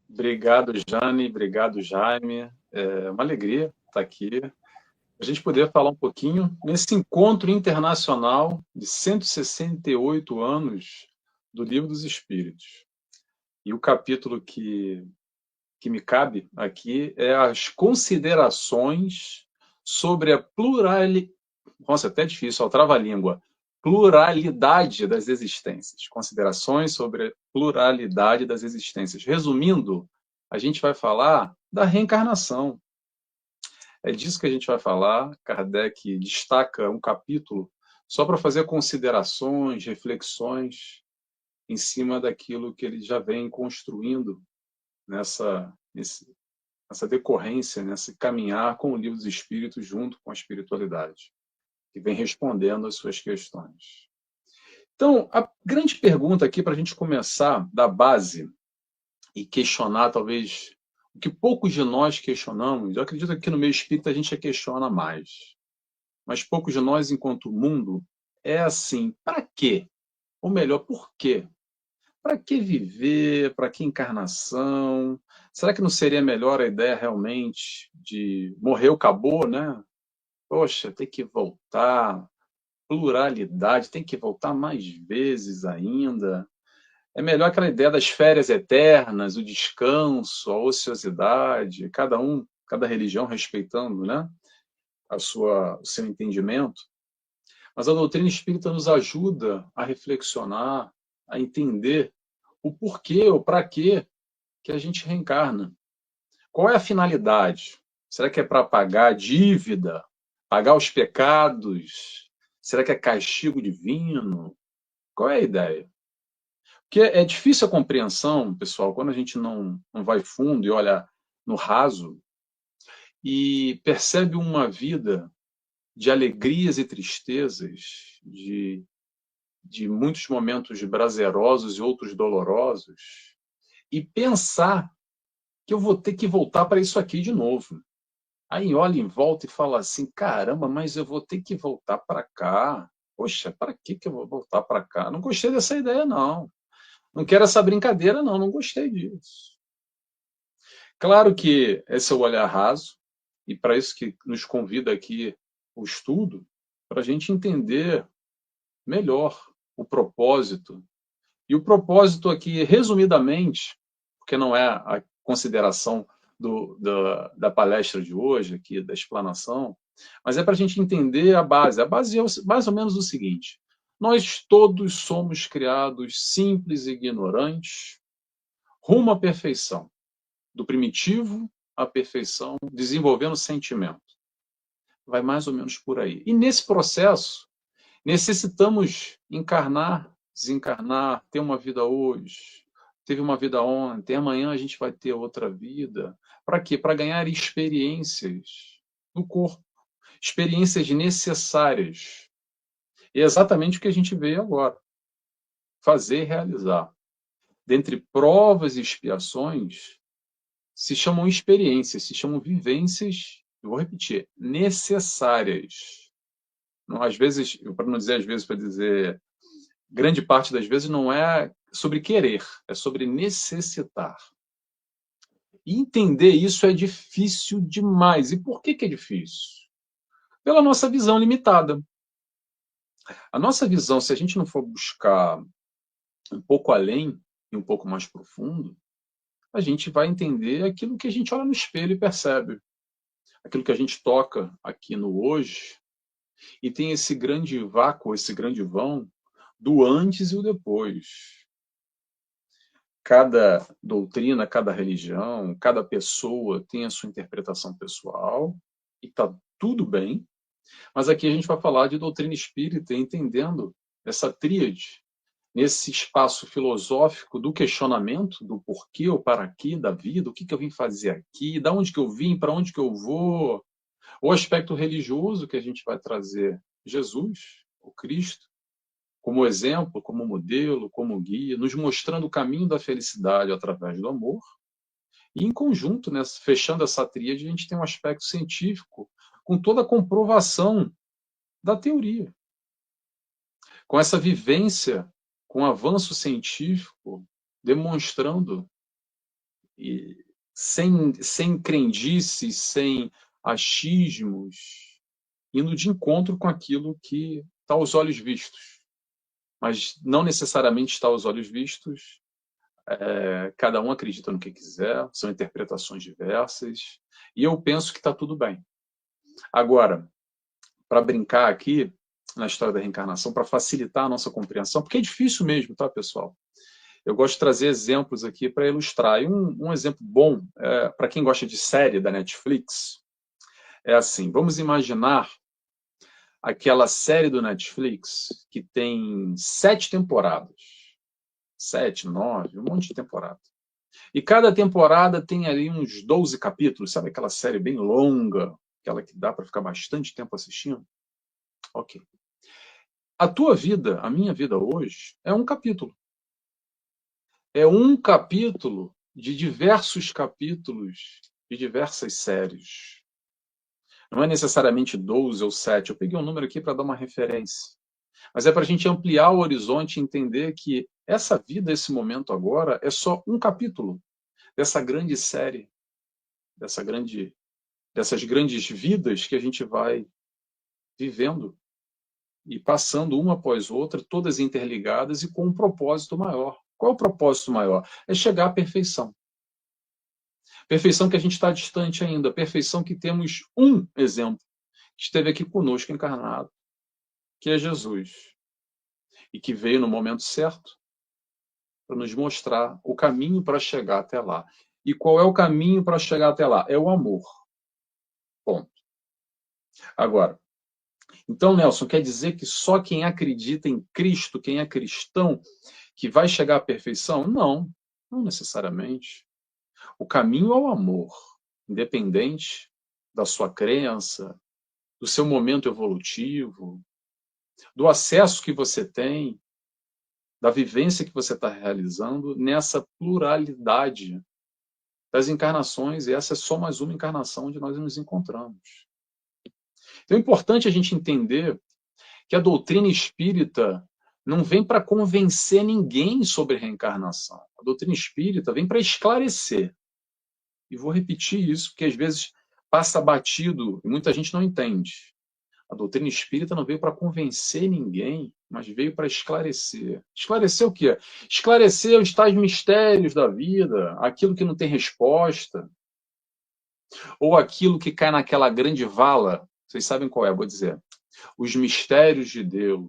Obrigado, Jane. Obrigado, Jaime. É uma alegria estar aqui. A gente poder falar um pouquinho nesse encontro internacional de 168 anos do Livro dos Espíritos. E o capítulo que me cabe aqui é as considerações sobre a pluralidade. Nossa, até difícil, ó, trava-língua. Pluralidade das existências. Considerações sobre a pluralidade das existências. Resumindo, a gente vai falar da reencarnação. É disso que a gente vai falar. Kardec destaca um capítulo só para fazer considerações, reflexões em cima daquilo que ele já vem construindo nessa decorrência, nesse caminhar com o Livro dos Espíritos junto com a espiritualidade, que vem respondendo às suas questões. Então, a grande pergunta aqui para a gente começar da base e questionar talvez o que poucos de nós questionamos, eu acredito que aqui no meio espírita a gente já questiona mais, mas poucos de nós, enquanto mundo, é assim, para quê? Ou melhor, por quê? Para que viver? Para que encarnação? Será que não seria melhor a ideia realmente de morreu, acabou, né? Poxa, tem que voltar, pluralidade, tem que voltar mais vezes ainda. É melhor aquela ideia das férias eternas, o descanso, a ociosidade, cada religião respeitando, né, o seu entendimento. Mas a doutrina espírita nos ajuda a reflexionar, a entender o porquê, o para quê que a gente reencarna. Qual é a finalidade? Será que é para pagar a dívida? Pagar os pecados? Será que é castigo divino? Qual é a ideia? Porque é difícil a compreensão, pessoal, quando a gente não vai fundo e olha no raso e percebe uma vida de alegrias e tristezas, de muitos momentos prazerosos e outros dolorosos, e pensar que eu vou ter que voltar para isso aqui de novo. Aí olha em volta e fala assim: caramba, mas eu vou ter que voltar para cá. Poxa, para que eu vou voltar para cá? Não gostei dessa ideia, não. Não quero essa brincadeira, não. Não gostei disso. Claro que esse é o olhar raso, e para isso que nos convida aqui o estudo, para a gente entender melhor o propósito. E o propósito aqui, resumidamente, porque não é a consideração da palestra de hoje, aqui, da explanação, mas é para a gente entender a base. A base é mais ou menos o seguinte: nós todos somos criados simples e ignorantes, rumo à perfeição, do primitivo à perfeição, desenvolvendo sentimento. Vai mais ou menos por aí. E nesse processo, necessitamos encarnar, desencarnar, ter uma vida hoje, teve uma vida ontem, amanhã a gente vai ter outra vida. Para quê? Para ganhar experiências no corpo, experiências necessárias. E é exatamente o que a gente veio agora, fazer e realizar. Dentre provas e expiações, se chamam experiências, se chamam vivências, eu vou repetir, necessárias. Não, às vezes, para não dizer às vezes, para dizer grande parte das vezes não é sobre querer, é sobre necessitar. E entender isso é difícil demais. E por que é difícil? Pela nossa visão limitada. A nossa visão, se a gente não for buscar um pouco além e um pouco mais profundo, a gente vai entender aquilo que a gente olha no espelho e percebe. Aquilo que a gente toca aqui no hoje, e tem esse grande vácuo, esse grande vão do antes e o depois. Cada doutrina, cada religião, cada pessoa tem a sua interpretação pessoal e está tudo bem, mas aqui a gente vai falar de doutrina espírita, entendendo essa tríade, nesse espaço filosófico do questionamento, do porquê, o para quê da vida, o que eu vim fazer aqui, da onde que eu vim, para onde que eu vou, o aspecto religioso que a gente vai trazer Jesus, o Cristo, como exemplo, como modelo, como guia, nos mostrando o caminho da felicidade através do amor. E em conjunto, né, fechando essa tríade, a gente tem um aspecto científico com toda a comprovação da teoria. Com essa vivência, com o avanço científico, demonstrando e sem crendices, sem achismos, indo de encontro com aquilo que está aos olhos vistos. Mas não necessariamente está aos olhos vistos, cada um acredita no que quiser, são interpretações diversas, e eu penso que está tudo bem. Agora, para brincar aqui na história da reencarnação, para facilitar a nossa compreensão, porque é difícil mesmo, tá, pessoal? Eu gosto de trazer exemplos aqui para ilustrar. E um exemplo bom, para quem gosta de série da Netflix, é assim, vamos imaginar aquela série do Netflix que tem 7 temporadas. 7, 9, um monte de temporada. E cada temporada tem ali uns 12 capítulos, sabe aquela série bem longa, aquela que dá para ficar bastante tempo assistindo? Ok. A tua vida, a minha vida hoje, é um capítulo. É um capítulo de diversos capítulos de diversas séries. Não é necessariamente 12 ou 7. Eu peguei um número aqui para dar uma referência. Mas é para a gente ampliar o horizonte e entender que essa vida, esse momento agora, é só um capítulo dessa grande série, dessas grandes vidas que a gente vai vivendo e passando uma após outra, todas interligadas e com um propósito maior. Qual é o propósito maior? É chegar à perfeição. Perfeição que a gente está distante ainda, perfeição que temos um exemplo, que esteve aqui conosco encarnado, que é Jesus, e que veio no momento certo para nos mostrar o caminho para chegar até lá. E qual é o caminho para chegar até lá? É o amor. Ponto. Agora, então, Nelson, quer dizer que só quem acredita em Cristo, quem é cristão, que vai chegar à perfeição? Não, não necessariamente. O caminho é o amor, independente da sua crença, do seu momento evolutivo, do acesso que você tem, da vivência que você está realizando nessa pluralidade das encarnações, e essa é só mais uma encarnação onde nós nos encontramos. Então é importante a gente entender que a doutrina espírita não vem para convencer ninguém sobre reencarnação. A doutrina espírita vem para esclarecer. E vou repetir isso, porque às vezes passa batido e muita gente não entende. A doutrina espírita não veio para convencer ninguém, mas veio para esclarecer. Esclarecer o quê? Esclarecer os tais mistérios da vida, aquilo que não tem resposta, ou aquilo que cai naquela grande vala. Vocês sabem qual é, vou dizer. Os mistérios de Deus.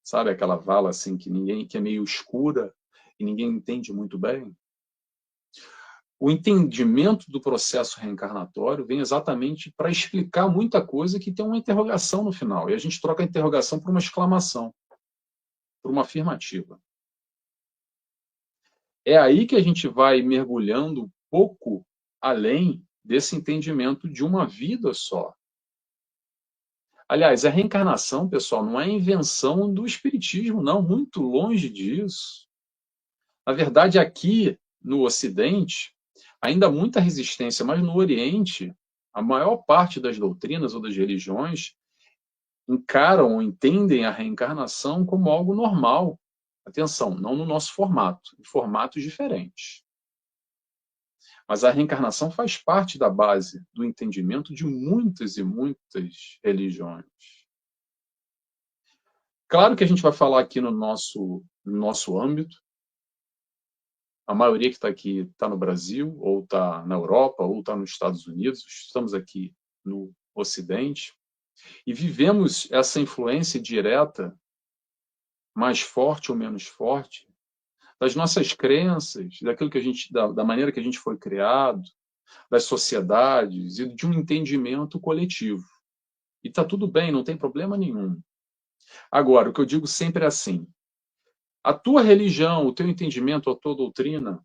Sabe aquela vala assim que é meio escura e ninguém entende muito bem? O entendimento do processo reencarnatório vem exatamente para explicar muita coisa que tem uma interrogação no final. E a gente troca a interrogação por uma exclamação, por uma afirmativa. É aí que a gente vai mergulhando um pouco além desse entendimento de uma vida só. Aliás, a reencarnação, pessoal, não é invenção do espiritismo, não, muito longe disso. Na verdade, aqui no Ocidente, ainda há muita resistência, mas no Oriente, a maior parte das doutrinas ou das religiões encaram ou entendem a reencarnação como algo normal. Atenção, não no nosso formato, em formatos diferentes. Mas a reencarnação faz parte da base do entendimento de muitas e muitas religiões. Claro que a gente vai falar aqui no nosso âmbito. A maioria que está aqui está no Brasil, ou está na Europa, ou está nos Estados Unidos. Estamos aqui no Ocidente. E vivemos essa influência direta, mais forte ou menos forte, das nossas crenças, daquilo que da maneira que a gente foi criado, das sociedades e de um entendimento coletivo. E está tudo bem, não tem problema nenhum. Agora, o que eu digo sempre é assim: a tua religião, o teu entendimento, a tua doutrina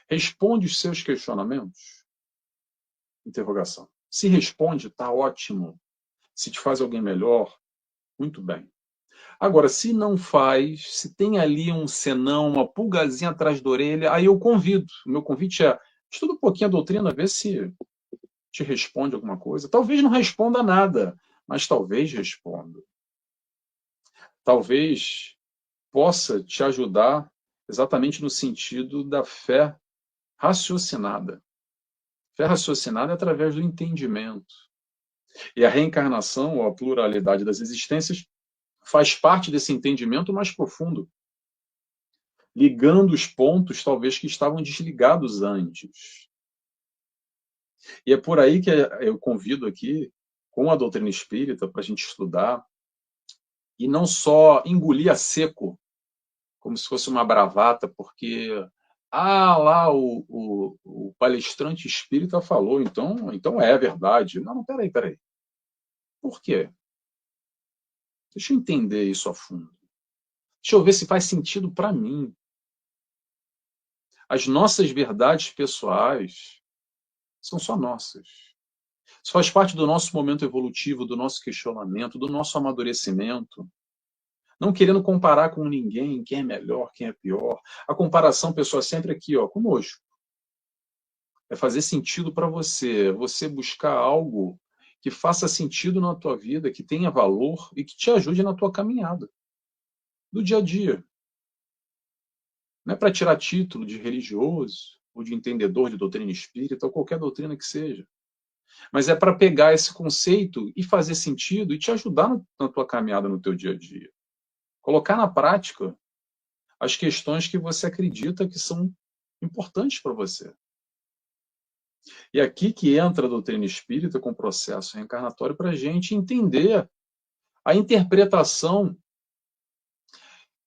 responde os seus questionamentos? Interrogação. Se responde, está ótimo. Se te faz alguém melhor, muito bem. Agora, se não faz, se tem ali um senão, uma pulgazinha atrás da orelha, aí eu convido. O meu convite é: estuda um pouquinho a doutrina, vê se te responde alguma coisa. Talvez não responda nada, mas talvez responda. Talvez possa te ajudar exatamente no sentido da fé raciocinada. Fé raciocinada é através do entendimento. E a reencarnação, ou a pluralidade das existências, faz parte desse entendimento mais profundo, ligando os pontos, talvez, que estavam desligados antes. E é por aí que eu convido aqui, com a doutrina espírita, para a gente estudar, e não só engolir a seco, como se fosse uma bravata, porque lá o palestrante espírita falou, então é verdade. Não, peraí. Por quê? Deixa eu entender isso a fundo. Deixa eu ver se faz sentido para mim. As nossas verdades pessoais são só nossas. Isso faz parte do nosso momento evolutivo, do nosso questionamento, do nosso amadurecimento. Não querendo comparar com ninguém, quem é melhor, quem é pior. A comparação, pessoal, é sempre aqui, conosco. É fazer sentido para você. Você buscar algo que faça sentido na tua vida, que tenha valor e que te ajude na tua caminhada do dia a dia. Não é para tirar título de religioso ou de entendedor de doutrina espírita ou qualquer doutrina que seja. Mas é para pegar esse conceito e fazer sentido e te ajudar na tua caminhada no teu dia a dia. Colocar na prática as questões que você acredita que são importantes para você. E aqui que entra a doutrina espírita com o processo reencarnatório para a gente entender a interpretação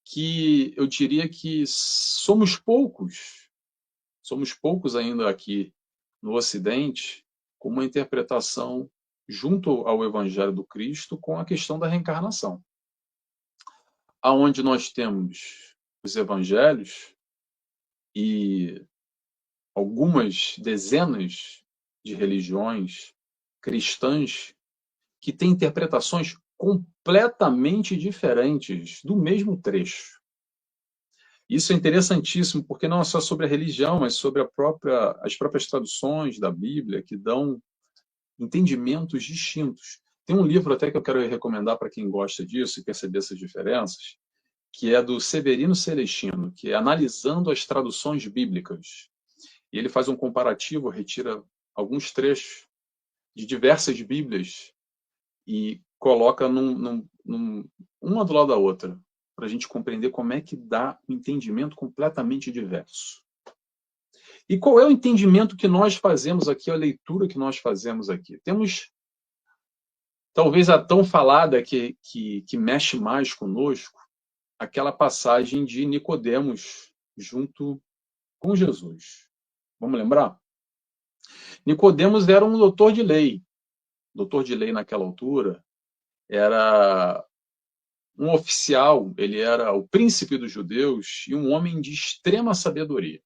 que eu diria que somos poucos ainda aqui no Ocidente, com uma interpretação junto ao Evangelho do Cristo com a questão da reencarnação. Aonde nós temos os evangelhos e algumas dezenas de religiões cristãs que têm interpretações completamente diferentes do mesmo trecho. Isso é interessantíssimo, porque não é só sobre a religião, mas sobre as próprias traduções da Bíblia, que dão entendimentos distintos. Tem um livro até que eu quero recomendar para quem gosta disso e perceber essas diferenças, que é do Severino Celestino, que é Analisando as Traduções Bíblicas. E ele faz um comparativo, retira alguns trechos de diversas Bíblias e coloca uma do lado da outra, para a gente compreender como é que dá um entendimento completamente diverso. E qual é o entendimento que nós fazemos aqui, a leitura que nós fazemos aqui? Temos, talvez, a tão falada que mexe mais conosco, aquela passagem de Nicodemos junto com Jesus. Vamos lembrar? Nicodemos era um doutor de lei. Doutor de lei naquela altura era um oficial, ele era o príncipe dos judeus e um homem de extrema sabedoria.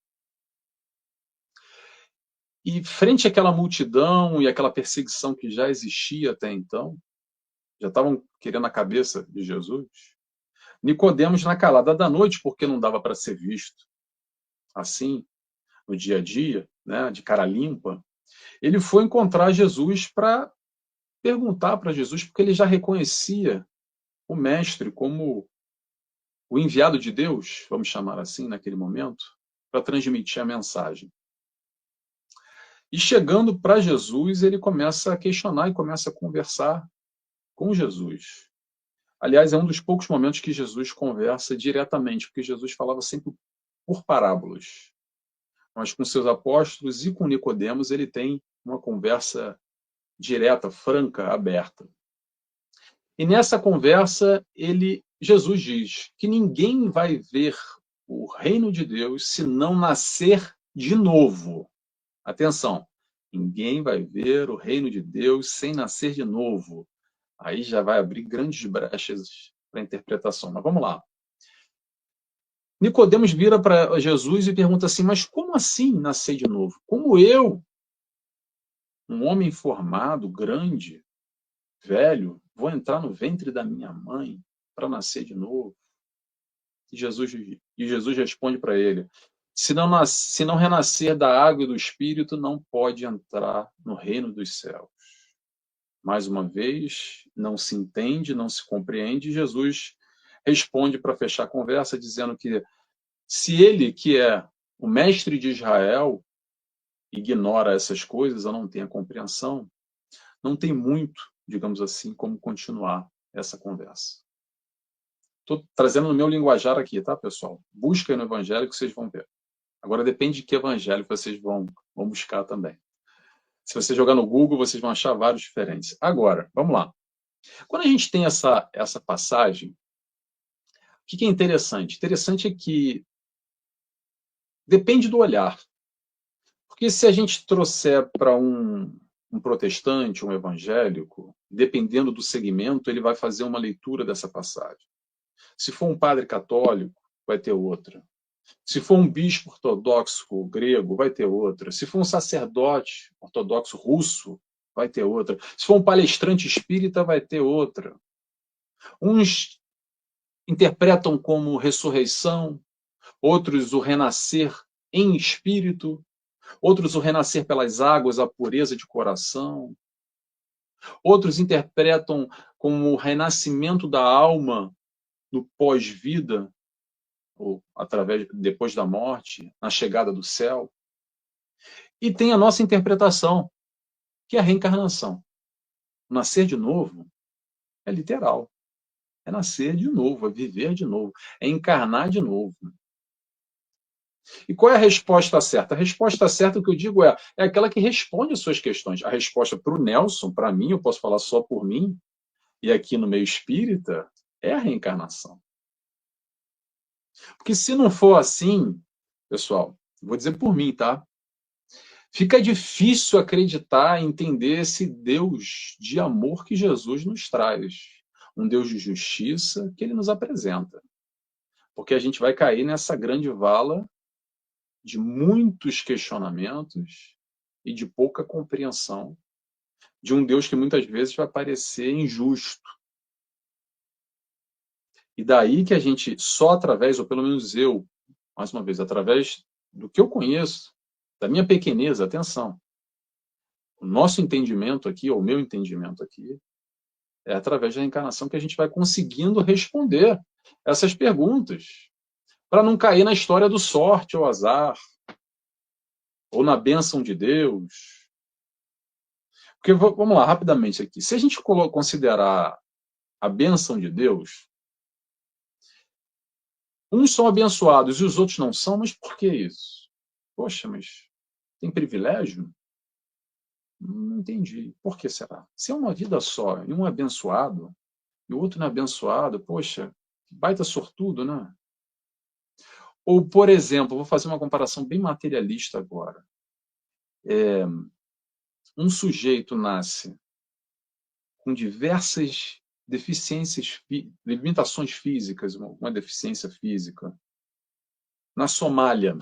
E frente àquela multidão e àquela perseguição que já existia até então, já estavam querendo a cabeça de Jesus, Nicodemos, na calada da noite, porque não dava para ser visto assim, no dia a dia, né, de cara limpa, ele foi encontrar Jesus para perguntar para Jesus, porque ele já reconhecia o mestre como o enviado de Deus, vamos chamar assim, naquele momento, para transmitir a mensagem. E chegando para Jesus, ele começa a questionar e começa a conversar com Jesus. Aliás, é um dos poucos momentos que Jesus conversa diretamente, porque Jesus falava sempre por parábolas. Mas com seus apóstolos e com Nicodemos, ele tem uma conversa direta, franca, aberta. E nessa conversa, Jesus diz que ninguém vai ver o reino de Deus se não nascer de novo. Atenção, ninguém vai ver o reino de Deus sem nascer de novo. Aí já vai abrir grandes brechas para a interpretação. Mas vamos lá. Nicodemos vira para Jesus e pergunta assim, mas como assim nascer de novo? Como eu, um homem formado, grande, velho, vou entrar no ventre da minha mãe para nascer de novo? E Jesus responde para ele, se não renascer da água e do Espírito, não pode entrar no reino dos céus. Mais uma vez, não se entende, não se compreende. Jesus responde para fechar a conversa, dizendo que Se ele, que é o mestre de Israel, ignora essas coisas ou não tem a compreensão, não tem muito, digamos assim, como continuar essa conversa. Estou trazendo no meu linguajar aqui, tá, pessoal? Busca no evangelho que vocês vão ver. Agora depende de que evangelho vocês vão buscar também. Se você jogar no Google, vocês vão achar vários diferentes. Agora, vamos lá. Quando a gente tem essa passagem, o que é interessante? Interessante é que depende do olhar. Porque se a gente trouxer para um protestante, um evangélico, dependendo do segmento, ele vai fazer uma leitura dessa passagem. Se for um padre católico, vai ter outra. Se for um bispo ortodoxo grego, vai ter outra. Se for um sacerdote ortodoxo russo, vai ter outra. Se for um palestrante espírita, vai ter outra. Uns interpretam como ressurreição, outros o renascer em espírito, outros o renascer pelas águas, a pureza de coração. Outros interpretam como o renascimento da alma no pós-vida, ou depois da morte, na chegada do céu. E tem a nossa interpretação, que é a reencarnação. Nascer de novo é literal. É nascer de novo, é viver de novo, é encarnar de novo. E qual é a resposta certa? A resposta certa, o que eu digo é aquela que responde às suas questões. A resposta para o Nelson, para mim, eu posso falar só por mim, e aqui no meio espírita, é a reencarnação. Porque se não for assim, pessoal, vou dizer por mim, tá? Fica difícil acreditar, entender esse Deus de amor que Jesus nos traz. Um Deus de justiça que ele nos apresenta. Porque a gente vai cair nessa grande vala de muitos questionamentos e de pouca compreensão de um Deus que muitas vezes vai parecer injusto. E daí que a gente, só através, ou pelo menos eu, mais uma vez, através do que eu conheço, da minha pequeneza, atenção, o nosso entendimento aqui, ou o meu entendimento aqui, é através da reencarnação que a gente vai conseguindo responder essas perguntas, para não cair na história do sorte ou azar, ou na bênção de Deus. Porque, vamos lá, rapidamente aqui, se a gente considerar a bênção de Deus, uns são abençoados e os outros não são, mas por que isso? Poxa, mas tem privilégio? Não entendi. Por que será? Se é uma vida só, e um é abençoado, e o outro não é abençoado, poxa, baita sortudo, né? Ou, por exemplo, vou fazer uma comparação bem materialista agora. Um sujeito nasce com diversas deficiências, limitações físicas, uma deficiência física. Na Somália,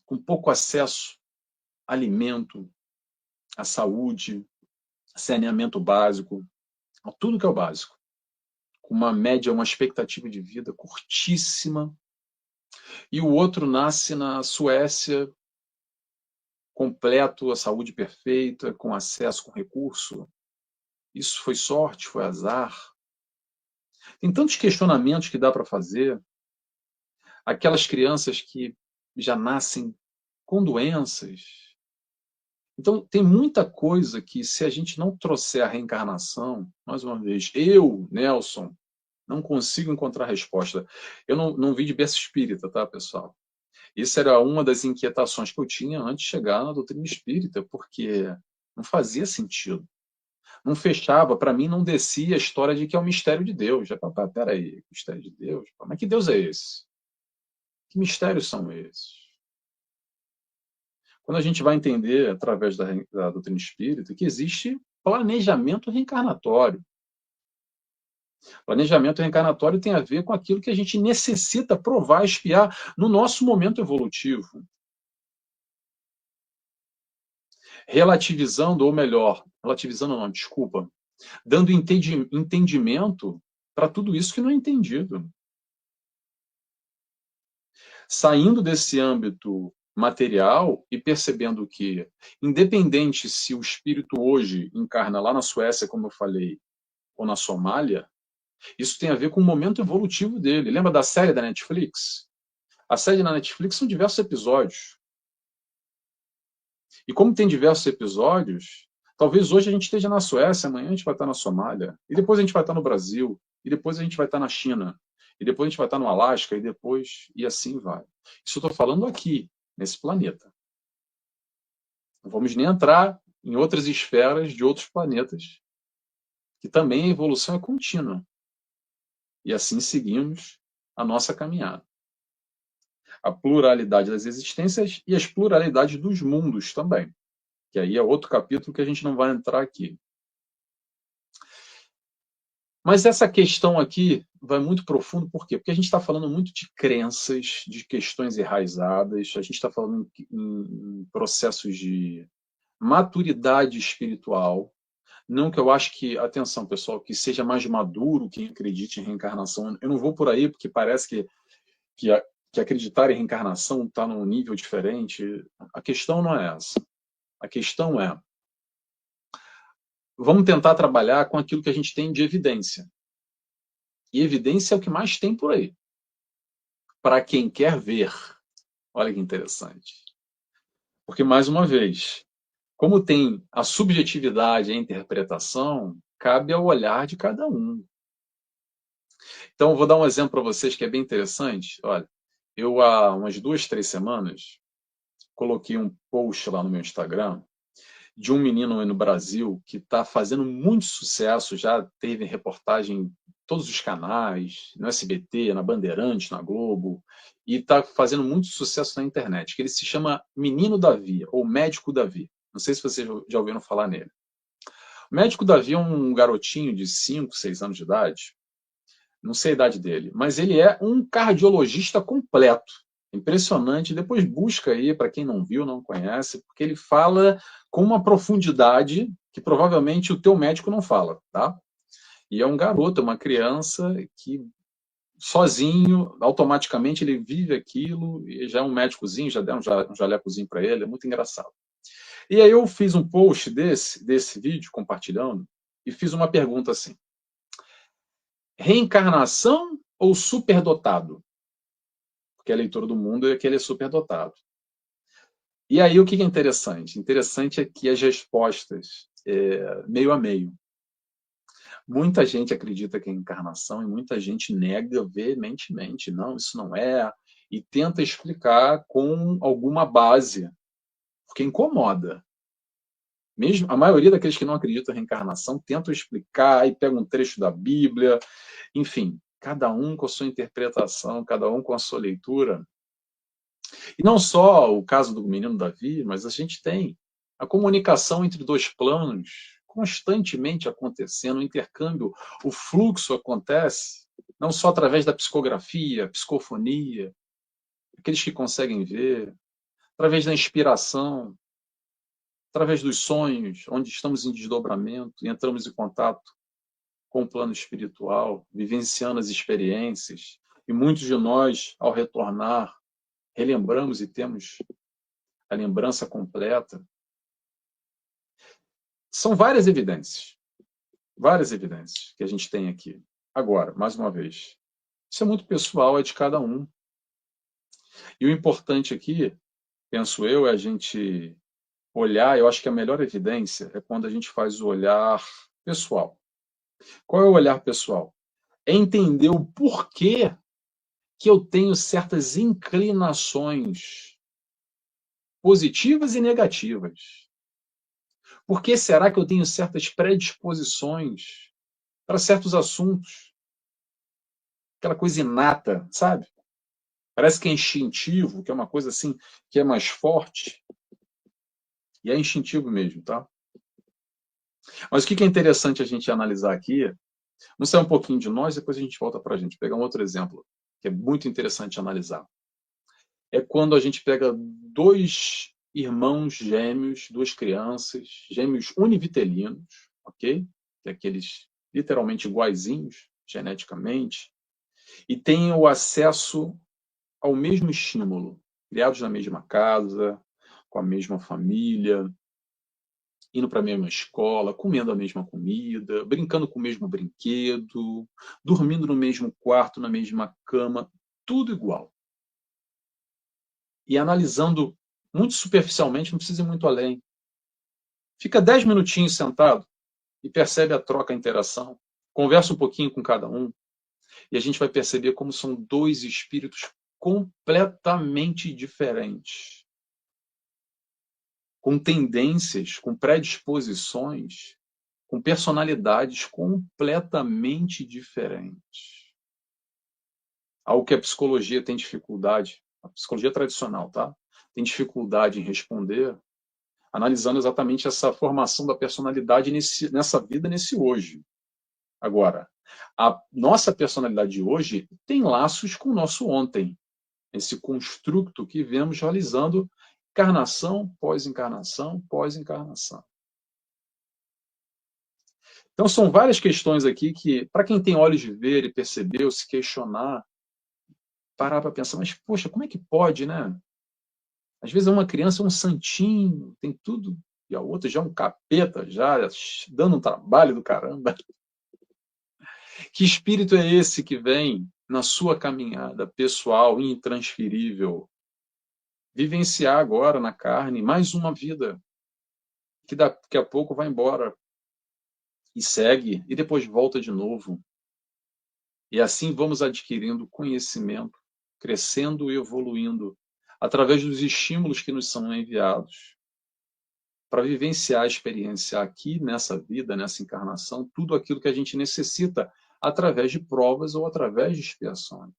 com pouco acesso a alimento, à saúde, saneamento básico, a tudo que é o básico. Com uma média, uma expectativa de vida curtíssima. E o outro nasce na Suécia, completo, a saúde perfeita, com acesso, com recurso. Isso foi sorte, foi azar? Tem tantos questionamentos que dá para fazer. Aquelas crianças que já nascem com doenças. Então, tem muita coisa que, se a gente não trouxer a reencarnação, mais uma vez, eu, Nelson, não consigo encontrar resposta. Eu não vi de berço espírita, tá, pessoal? Isso era uma das inquietações que eu tinha antes de chegar na doutrina espírita, porque não fazia sentido. Não fechava, para mim não descia a história de que é o mistério de Deus. Já, peraí, mistério de Deus? Mas que Deus é esse? Que mistérios são esses? Quando a gente vai entender, através da doutrina espírita, que existe planejamento reencarnatório. Planejamento reencarnatório tem a ver com aquilo que a gente necessita provar, expiar no nosso momento evolutivo. Relativizando, ou melhor, relativizando não, desculpa, dando entendimento para tudo isso que não é entendido. Saindo desse âmbito material e percebendo que, independente se o espírito hoje encarna lá na Suécia, como eu falei, ou na Somália, isso tem a ver com o momento evolutivo dele. Lembra da série da Netflix? A série na Netflix são diversos episódios. E como tem diversos episódios, talvez hoje a gente esteja na Suécia, amanhã a gente vai estar na Somália, e depois a gente vai estar no Brasil, e depois a gente vai estar na China, e depois a gente vai estar no Alasca, e depois, e assim vai. Isso eu estou falando aqui, nesse planeta. Não vamos nem entrar em outras esferas de outros planetas, que também a evolução é contínua. E assim seguimos a nossa caminhada. A pluralidade das existências e as pluralidades dos mundos também, que aí é outro capítulo que a gente não vai entrar aqui. Mas essa questão aqui vai muito profundo, por quê? Porque a gente está falando muito de crenças, de questões enraizadas, a gente está falando em processos de maturidade espiritual. Não que eu acho que, atenção pessoal, que seja mais maduro quem acredite em reencarnação. Eu não vou por aí porque parece que, que acreditar em reencarnação está num nível diferente. A questão não é essa. A questão é, vamos tentar trabalhar com aquilo que a gente tem de evidência. E evidência é o que mais tem por aí. Para quem quer ver. Olha que interessante. Porque, mais uma vez, como tem a subjetividade e a interpretação, cabe ao olhar de cada um. Então, eu vou dar um exemplo para vocês que é bem interessante. Olha, eu há umas 2, 3 semanas coloquei um post lá no meu Instagram de um menino aí no Brasil que está fazendo muito sucesso, já teve reportagem em todos os canais, no SBT, na Bandeirantes, na Globo, e está fazendo muito sucesso na internet, que ele se chama Menino Davi, ou Médico Davi. Não sei se vocês já ouviram falar nele. O Médico Davi é um garotinho de 5, 6 anos de idade, não sei a idade dele, mas ele é um cardiologista completo. Impressionante. Depois busca aí, para quem não viu, não conhece, porque ele fala com uma profundidade que provavelmente o teu médico não fala, tá? E é um garoto, é uma criança que sozinho, automaticamente ele vive aquilo, e já é um médicozinho, já deu um jalecozinho para ele, é muito engraçado. E aí eu fiz um post desse vídeo, compartilhando, e fiz uma pergunta assim: reencarnação ou superdotado? Porque a leitura do mundo é que ele é superdotado. E aí o que é interessante? Interessante é que as respostas meio a meio. Muita gente acredita que é encarnação e muita gente nega veementemente. Não, isso não é. E tenta explicar com alguma base, porque incomoda. Mesmo a maioria daqueles que não acreditam em reencarnação tentam explicar e pegam um trecho da Bíblia. Enfim, cada um com a sua interpretação, cada um com a sua leitura. E não só o caso do menino Davi, mas a gente tem a comunicação entre dois planos constantemente acontecendo, o intercâmbio, o fluxo acontece, não só através da psicografia, psicofonia, aqueles que conseguem ver, através da inspiração, através dos sonhos, onde estamos em desdobramento e entramos em contato com o plano espiritual, vivenciando as experiências. E muitos de nós, ao retornar, relembramos e temos a lembrança completa. São várias evidências que a gente tem aqui. Agora, mais uma vez, isso é muito pessoal, é de cada um. E o importante aqui, penso eu, é a gente olhar, eu acho que a melhor evidência é quando a gente faz o olhar pessoal. Qual é o olhar pessoal? É entender o porquê que eu tenho certas inclinações positivas e negativas. Por que será que eu tenho certas predisposições para certos assuntos? Aquela coisa inata, sabe? Parece que é instintivo, que é uma coisa assim, que é mais forte. E é instintivo mesmo, tá? Mas o que é interessante a gente analisar aqui, vamos sair um pouquinho de nós, depois a gente volta para a gente. Pegar um outro exemplo, que é muito interessante analisar. É quando a gente pega dois irmãos gêmeos, duas crianças, gêmeos univitelinos, ok? Que é aqueles literalmente iguaizinhos, geneticamente, e têm o acesso ao mesmo estímulo, criados na mesma casa, com a mesma família, indo para a mesma escola, comendo a mesma comida, brincando com o mesmo brinquedo, dormindo no mesmo quarto, na mesma cama, tudo igual. e analisando muito superficialmente, não precisa ir muito além. Fica 10 minutinhos sentado e percebe a troca, a interação. Conversa um pouquinho com cada um e a gente vai perceber como são dois espíritos completamente diferentes, com tendências, com predisposições, com personalidades completamente diferentes. Algo que a psicologia tem dificuldade, a psicologia tradicional, tá? Tem dificuldade em responder, analisando exatamente essa formação da personalidade nessa vida, nesse hoje. Agora, a nossa personalidade de hoje tem laços com o nosso ontem, esse construto que vemos realizando encarnação, pós-encarnação, pós-encarnação. Então, são várias questões aqui que, para quem tem olhos de ver e perceber, se questionar, parar para pensar, mas, poxa, como é que pode, né? Às vezes uma criança é um santinho, tem tudo, e a outra já é um capeta, já dando um trabalho do caramba. Que espírito é esse que vem na sua caminhada pessoal, intransferível, vivenciar agora na carne mais uma vida, que daqui a pouco vai embora, e segue, e depois volta de novo. E assim vamos adquirindo conhecimento, crescendo e evoluindo, através dos estímulos que nos são enviados, para vivenciar a experiência aqui, nessa vida, nessa encarnação, tudo aquilo que a gente necessita, através de provas ou através de expiações.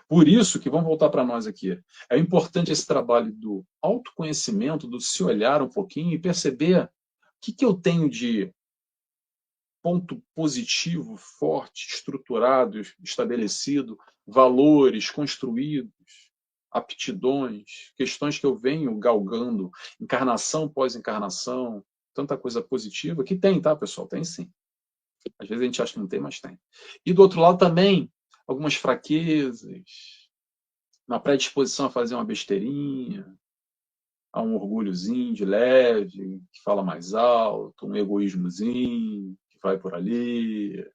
Por isso que, vamos voltar para nós aqui, é importante esse trabalho do autoconhecimento, do se olhar um pouquinho e perceber o que eu tenho de ponto positivo, forte, estruturado, estabelecido, valores construídos, aptidões, questões que eu venho galgando, encarnação pós-encarnação, tanta coisa positiva, que tem, tá, pessoal? Tem sim. Às vezes a gente acha que não tem, mas tem. E do outro lado também, algumas fraquezas, uma predisposição a fazer uma besteirinha, a um orgulhozinho de leve, que fala mais alto, um egoísmozinho, que vai por ali.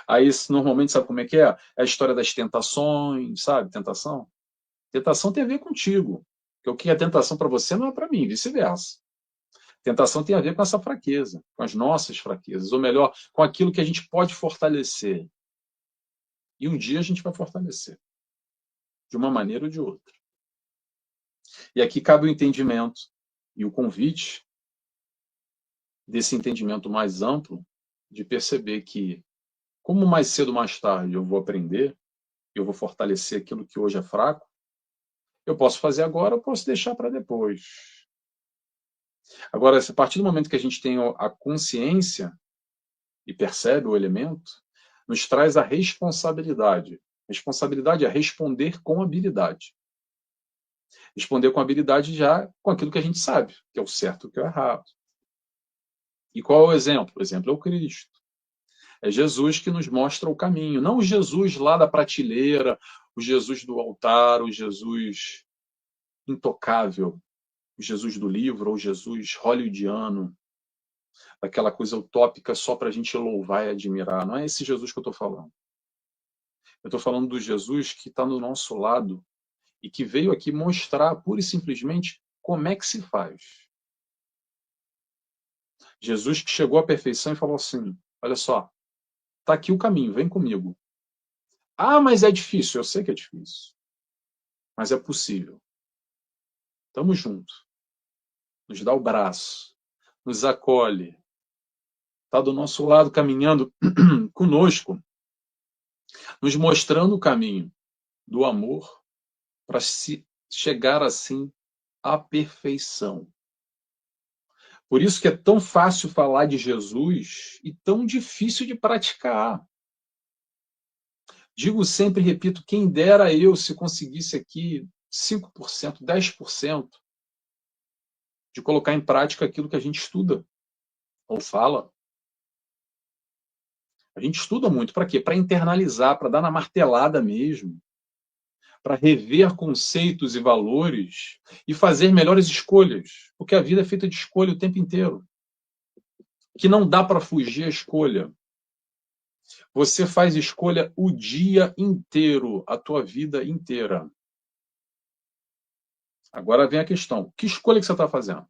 Aí, normalmente, sabe como é que é? É a história das tentações, sabe? Tentação. Tentação tem a ver contigo. Porque o que é tentação para você não é para mim, vice-versa. Tentação tem a ver com essa fraqueza, com as nossas fraquezas, ou melhor, com aquilo que a gente pode fortalecer. E um dia a gente vai fortalecer, de uma maneira ou de outra. E aqui cabe o entendimento e o convite desse entendimento mais amplo, de perceber que, como mais cedo ou mais tarde eu vou aprender, eu vou fortalecer aquilo que hoje é fraco, eu posso fazer agora, eu posso deixar para depois. Agora, a partir do momento que a gente tem a consciência e percebe o elemento, nos traz a responsabilidade. Responsabilidade é responder com habilidade. Responder com habilidade já com aquilo que a gente sabe, que é o certo e o que é o errado. E qual é o exemplo? O exemplo é o Cristo. É Jesus que nos mostra o caminho, não o Jesus lá da prateleira, o Jesus do altar, o Jesus intocável, o Jesus do livro, ou Jesus hollywoodiano, aquela coisa utópica só para a gente louvar e admirar. Não é esse Jesus que eu estou falando. Eu estou falando do Jesus que está do nosso lado e que veio aqui mostrar, pura e simplesmente, como é que se faz. Jesus que chegou à perfeição e falou assim, olha só, está aqui o caminho, vem comigo. Ah, mas é difícil. Eu sei que é difícil. Mas é possível. Tamo junto. Nos dá o braço. Nos acolhe. Está do nosso lado, caminhando conosco. Nos mostrando o caminho do amor para se chegar assim à perfeição. Por isso que é tão fácil falar de Jesus e tão difícil de praticar. Digo sempre, repito, quem dera eu se conseguisse aqui 5%, 10% de colocar em prática aquilo que a gente estuda ou fala. A gente estuda muito para quê? Para internalizar, para dar na martelada mesmo, para rever conceitos e valores e fazer melhores escolhas, porque a vida é feita de escolha o tempo inteiro. Que não dá para fugir à escolha. Você faz escolha o dia inteiro, a tua vida inteira. Agora vem a questão, que escolha que você está fazendo?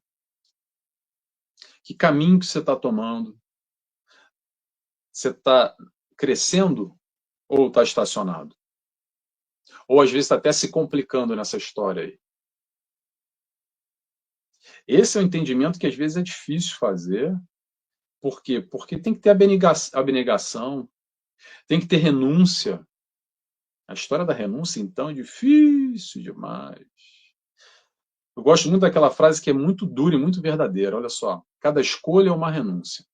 Que caminho que você está tomando? Você está crescendo ou está estacionado? Ou às vezes está até se complicando nessa história aí. Esse é um entendimento que às vezes é difícil fazer. Por quê? Porque tem que ter abnegação, tem que ter renúncia. A história da renúncia, então, é difícil demais. Eu gosto muito daquela frase que é muito dura e muito verdadeira. Olha só, cada escolha é uma renúncia.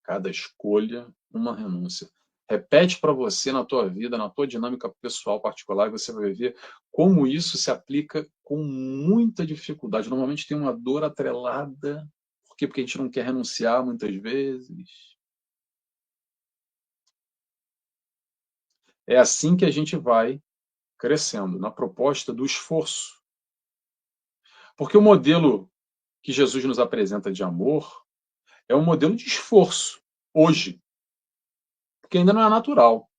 Cada escolha, uma renúncia. Repete para você na tua vida, na tua dinâmica pessoal particular, e você vai ver como isso se aplica com muita dificuldade. Normalmente tem uma dor atrelada. Por quê? Porque a gente não quer renunciar muitas vezes. É assim que a gente vai crescendo, na proposta do esforço. Porque o modelo que Jesus nos apresenta de amor é um modelo de esforço, hoje, porque ainda não é natural.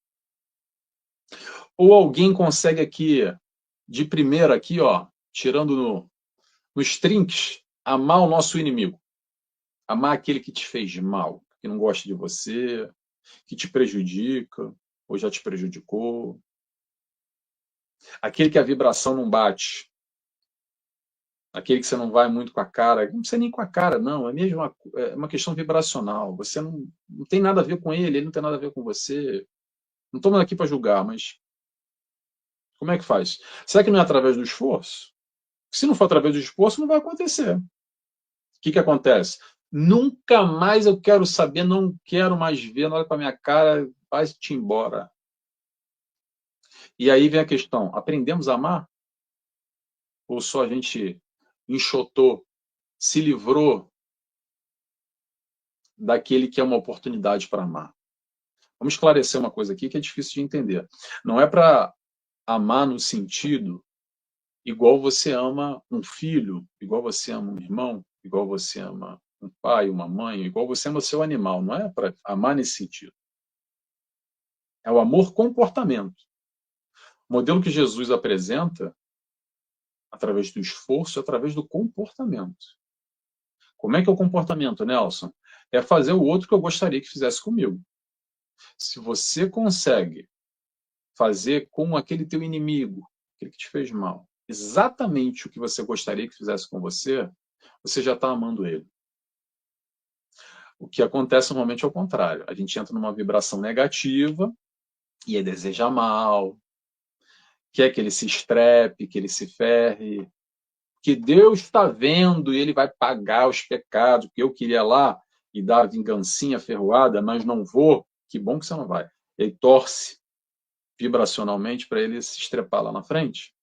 Ou alguém consegue aqui, de primeira aqui, ó, tirando nos trinques, amar o nosso inimigo. Amar aquele que te fez mal, que não gosta de você, que te prejudica, ou já te prejudicou. Aquele que a vibração não bate. Aquele que você não vai muito com a cara. Não precisa nem com a cara, não. É mesmo uma questão vibracional. Você não tem nada a ver com ele não tem nada a ver com você. Não estamos aqui para julgar, mas como é que faz? Será que não é através do esforço? Se não for através do esforço, não vai acontecer. O que acontece? Nunca mais eu quero saber, não quero mais ver, não olha para minha cara, vai-te embora. E aí vem a questão: aprendemos a amar? Ou só a gente enxotou, se livrou daquele que é uma oportunidade para amar? Vamos esclarecer uma coisa aqui que é difícil de entender. Não é para amar no sentido igual você ama um filho, igual você ama um irmão, igual você ama um pai, uma mãe, igual você ama o seu animal. Não é para amar nesse sentido. É o amor comportamento. O modelo que Jesus apresenta, através do esforço, através do comportamento. Como é que é o comportamento, Nelson? É fazer o outro que eu gostaria que fizesse comigo. Se você consegue fazer com aquele teu inimigo, aquele que te fez mal, exatamente o que você gostaria que fizesse com você, você já está amando ele. O que acontece normalmente é o contrário. A gente entra numa vibração negativa e aí deseja mal, quer que ele se estrepe, que ele se ferre, que Deus está vendo e ele vai pagar os pecados, porque eu queria lá e dar a vingancinha ferroada, mas não vou. Que bom que você não vai. Ele torce vibracionalmente para ele se estrepar lá na frente.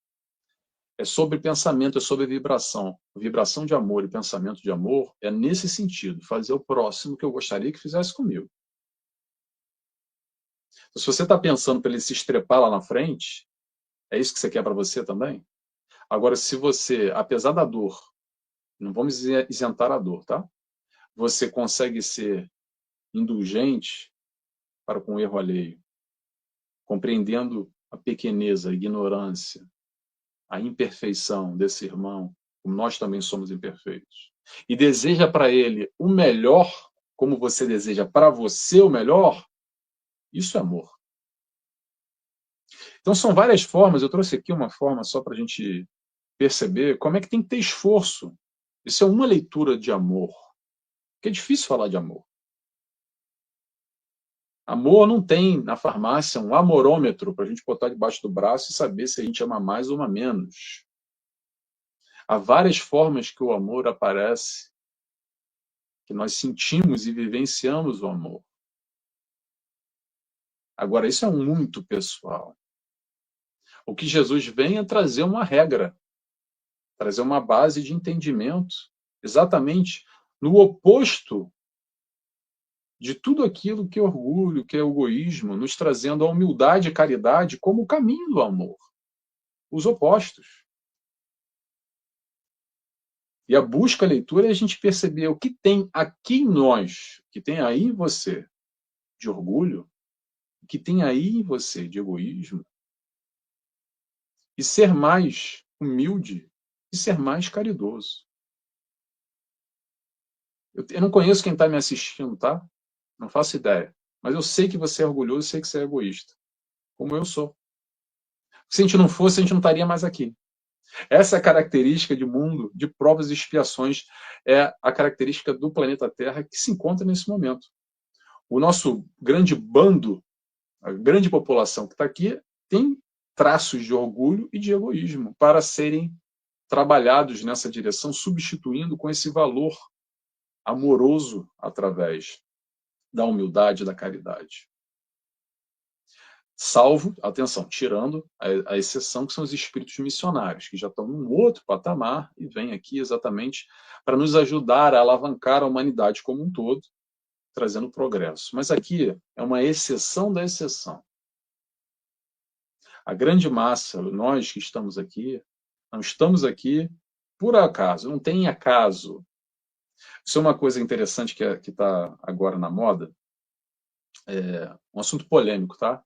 É sobre pensamento, é sobre vibração. Vibração de amor e pensamento de amor é nesse sentido, fazer o próximo que eu gostaria que fizesse comigo. Então, se você está pensando para ele se estrepar lá na frente, é isso que você quer para você também? Agora, se você, apesar da dor, não vamos isentar a dor, tá? Você consegue ser indulgente para com o erro alheio, compreendendo a pequeneza, a ignorância, a imperfeição desse irmão, como nós também somos imperfeitos, e deseja para ele o melhor, como você deseja para você o melhor, isso é amor. Então são várias formas, eu trouxe aqui uma forma só para a gente perceber como é que tem que ter esforço. Isso é uma leitura de amor, porque é difícil falar de amor. Amor não tem na farmácia um amorômetro para a gente botar debaixo do braço e saber se a gente ama mais ou ama menos. Há várias formas que o amor aparece, que nós sentimos e vivenciamos o amor. Agora, isso é muito pessoal. O que Jesus vem é trazer uma regra, trazer uma base de entendimento, exatamente no oposto de tudo aquilo que é orgulho, que é egoísmo, nos trazendo a humildade e caridade como o caminho do amor. Os opostos. E a busca, a leitura, é a gente perceber o que tem aqui em nós, o que tem aí em você de orgulho, o que tem aí em você de egoísmo, e ser mais humilde e ser mais caridoso. Eu não conheço quem está me assistindo, tá? Não faço ideia. Mas eu sei que você é orgulhoso, sei que você é egoísta. Como eu sou. Se a gente não fosse, a gente não estaria mais aqui. Essa é a característica de mundo de provas e expiações. É a característica do planeta Terra que se encontra nesse momento. O nosso grande bando, a grande população que está aqui, tem traços de orgulho e de egoísmo para serem trabalhados nessa direção, substituindo com esse valor amoroso através da humildade e da caridade. Salvo, atenção, tirando a exceção que são os espíritos missionários, que já estão num outro patamar e vêm aqui exatamente para nos ajudar a alavancar a humanidade como um todo, trazendo progresso. Mas aqui é uma exceção da exceção. A grande massa, nós que estamos aqui, não estamos aqui por acaso, não tem acaso. Isso é uma coisa interessante que está agora na moda, um assunto polêmico, tá?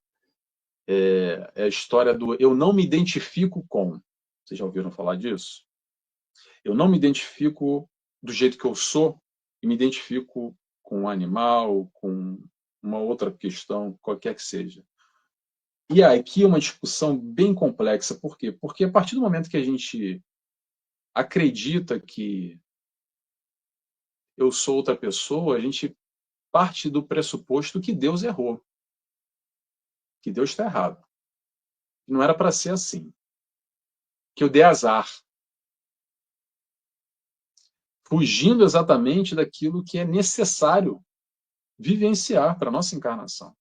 É a história do eu não me identifico com. Vocês já ouviram falar disso? Eu não me identifico do jeito que eu sou e me identifico com um animal, com uma outra questão, qualquer que seja. E aqui é uma discussão bem complexa. Por quê? Porque a partir do momento que a gente acredita que eu sou outra pessoa, a gente parte do pressuposto que Deus errou, que Deus está errado. Não era para ser assim. Que eu dei azar. Fugindo exatamente daquilo que é necessário vivenciar para a nossa encarnação.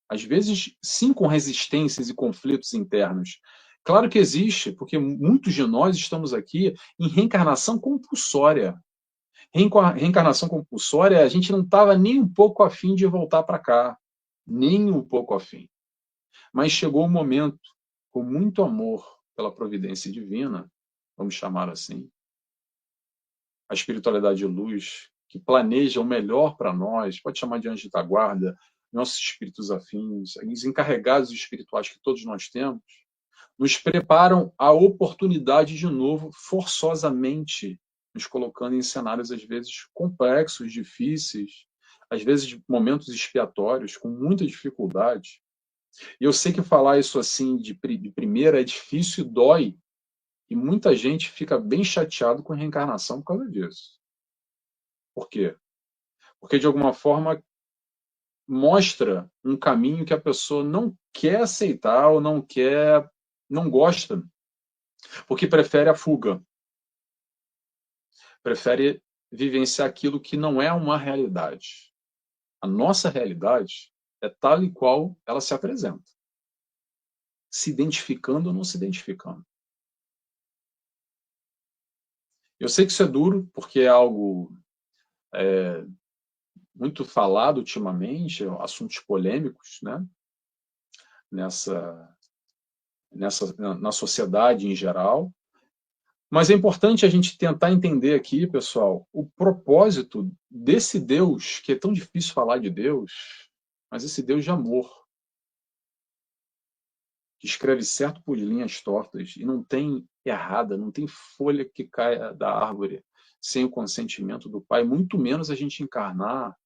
Às vezes, sim, com resistências e conflitos internos. Claro que existe, porque muitos de nós estamos aqui em reencarnação compulsória. Reencarnação compulsória, a gente não estava nem um pouco afim de voltar para cá. Nem um pouco afim. Mas chegou o momento, com muito amor pela providência divina, vamos chamar assim, a espiritualidade de luz, que planeja o melhor para nós, pode chamar de anjo da guarda, nossos espíritos afins, os encarregados espirituais que todos nós temos, nos preparam a oportunidade de novo, forçosamente, nos colocando em cenários às vezes complexos, difíceis, às vezes momentos expiatórios, com muita dificuldade. E eu sei que falar isso assim de primeira é difícil e dói, e muita gente fica bem chateado com a reencarnação por causa disso. Por quê? Porque, de alguma forma, mostra um caminho que a pessoa não quer aceitar ou não quer, não gosta, porque prefere a fuga, prefere vivenciar aquilo que não é uma realidade. A nossa realidade é tal e qual ela se apresenta, se identificando ou não se identificando. Eu sei que isso é duro, porque é algo muito falado ultimamente, assuntos polêmicos, né? Na sociedade em geral. Mas é importante a gente tentar entender aqui, pessoal, o propósito desse Deus, que é tão difícil falar de Deus, mas esse Deus de amor, que escreve certo por linhas tortas e não tem errada, não tem folha que caia da árvore sem o consentimento do Pai, muito menos a gente encarnar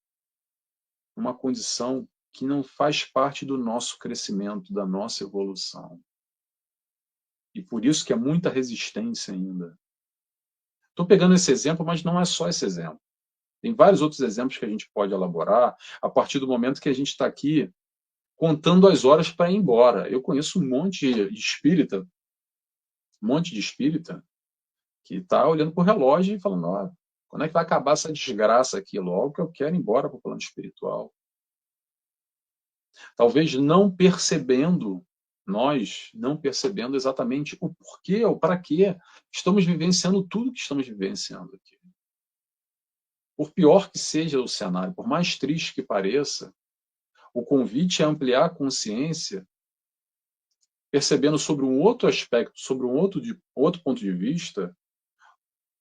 uma condição que não faz parte do nosso crescimento, da nossa evolução. E por isso que há muita resistência ainda. Estou pegando esse exemplo, mas não é só esse exemplo. Tem vários outros exemplos que a gente pode elaborar a partir do momento que a gente está aqui contando as horas para ir embora. Eu conheço um monte de espírita que está olhando para o relógio e falando, oh, quando é que vai acabar essa desgraça aqui? Logo que eu quero ir embora para o plano espiritual. Talvez nós não percebendo exatamente o porquê ou para quê estamos vivenciando tudo que estamos vivenciando aqui. Por pior que seja o cenário, por mais triste que pareça, o convite é ampliar a consciência, percebendo sobre um outro aspecto, sobre um outro ponto de vista,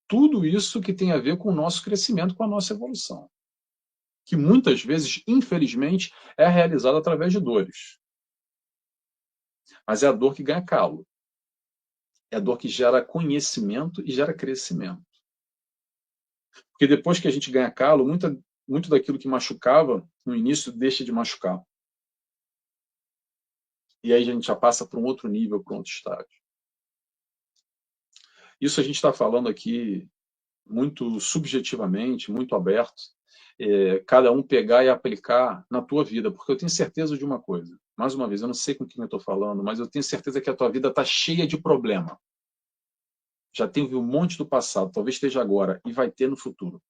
tudo isso que tem a ver com o nosso crescimento, com a nossa evolução. Que muitas vezes, infelizmente, é realizada através de dores. Mas é a dor que ganha calo. É a dor que gera conhecimento e gera crescimento. Porque depois que a gente ganha calo, muito daquilo que machucava no início deixa de machucar. E aí a gente já passa para um outro nível, para um outro estágio. Isso a gente está falando aqui muito subjetivamente, muito aberto. Cada um pegar e aplicar na tua vida, porque eu tenho certeza de uma coisa. Mais uma vez, eu não sei com quem eu estou falando, mas eu tenho certeza que a tua vida está cheia de problema. Já teve um monte do passado, talvez esteja agora, e vai ter no futuro.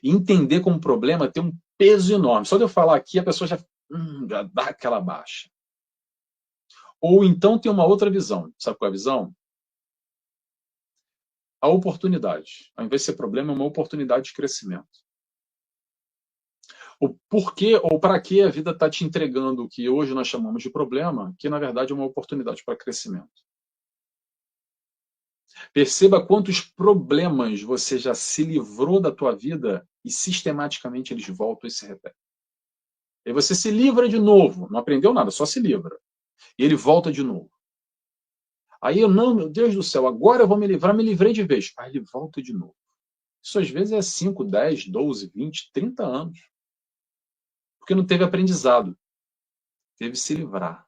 E entender como problema tem um peso enorme. Só de eu falar aqui, a pessoa já dá aquela baixa. Ou então tem uma outra visão. Sabe qual é a visão? A oportunidade. Ao invés de ser problema, é uma oportunidade de crescimento. O porquê ou para que a vida está te entregando o que hoje nós chamamos de problema, que na verdade é uma oportunidade para crescimento. Perceba quantos problemas você já se livrou da tua vida e sistematicamente eles voltam e se repetem. E você se livra de novo, não aprendeu nada, só se livra. E ele volta de novo. Aí eu, não, meu Deus do céu, agora eu vou me livrar, me livrei de vez. Aí ele volta de novo. Isso às vezes é 5, 10, 12, 20, 30 anos. Porque não teve aprendizado. Teve se livrar.